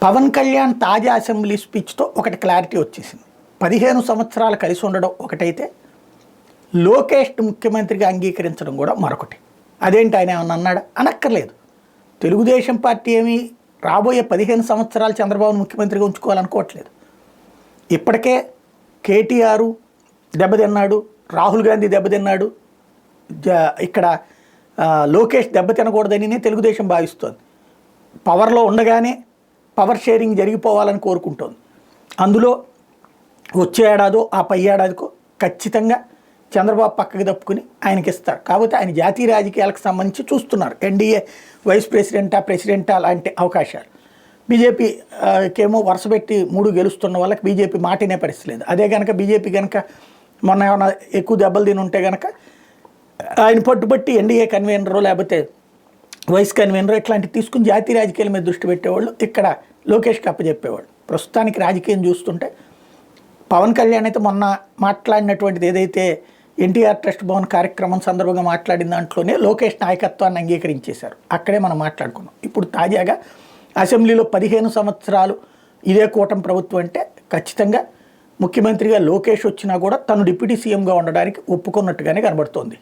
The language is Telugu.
పవన్ కళ్యాణ్ తాజా అసెంబ్లీ స్పీచ్తో ఒకటి క్లారిటీ వచ్చేసింది. 15 సంవత్సరాలు కలిసి ఉండడం ఒకటైతే లోకేష్ ముఖ్యమంత్రిగా అంగీకరించడం కూడా మరొకటి. అదేంటి ఆయన ఏమన్నా అన్నాడా? అనక్కర్లేదు. తెలుగుదేశం పార్టీ ఏమి రాబోయే 15 సంవత్సరాలు చంద్రబాబును ముఖ్యమంత్రిగా ఉంచుకోవాలనుకోవట్లేదు. ఇప్పటికే కేటీఆర్ దెబ్బతిన్నాడు, రాహుల్ గాంధీ దెబ్బతిన్నాడు, ఇక్కడ లోకేష్ దెబ్బతినకూడదని తెలుగుదేశం భావిస్తోంది. పవర్లో ఉండగానే పవర్ షేరింగ్ జరిగిపోవాలని కోరుకుంటోంది. అందులో వచ్చే ఏడాదో ఆ పై ఏడాదికో ఖచ్చితంగా చంద్రబాబు పక్కకి తప్పుకుని ఆయనకి ఇస్తారు. కాబట్టి ఆయన జాతీయ రాజకీయాలకు సంబంధించి చూస్తున్నారు. ఎన్డీఏ వైస్ ప్రెసిడెంటా లాంటి అవకాశాలు. బీజేపీకేమో వరుసపెట్టి 3 గెలుస్తున్న వాళ్ళకి బీజేపీ మాటినే పరిస్థితి లేదు. అదే కనుక బీజేపీ కనుక మొన్న ఏమైనా ఎక్కువ దెబ్బలు తిని ఉంటే కనుక ఆయన పట్టుబట్టి ఎన్డీఏ కన్వీనరు లేకపోతే వైస్ కన్వీనర్ ఇట్లాంటివి తీసుకుని జాతీయ రాజకీయాల మీద దృష్టి పెట్టేవాళ్ళు, ఇక్కడ లోకేష్కి అప్పచెప్పేవాళ్ళు. ప్రస్తుతానికి రాజకీయం చూస్తుంటే పవన్ కళ్యాణ్ అయితే మొన్న మాట్లాడినటువంటిది ఏదైతే ఎన్టీఆర్ ట్రస్ట్ భవన్ కార్యక్రమం సందర్భంగా మాట్లాడిన దాంట్లోనే లోకేష్ నాయకత్వాన్ని అంగీకరించేశారు. అక్కడే మనం మాట్లాడుకున్నాం. ఇప్పుడు తాజాగా అసెంబ్లీలో 15 సంవత్సరాలు ఇదే కూటమి ప్రభుత్వం అంటే ఖచ్చితంగా ముఖ్యమంత్రిగా లోకేష్ వచ్చినా కూడా తను డిప్యూటీ సీఎంగా ఉండడానికి ఒప్పుకున్నట్టుగానే కనబడుతోంది.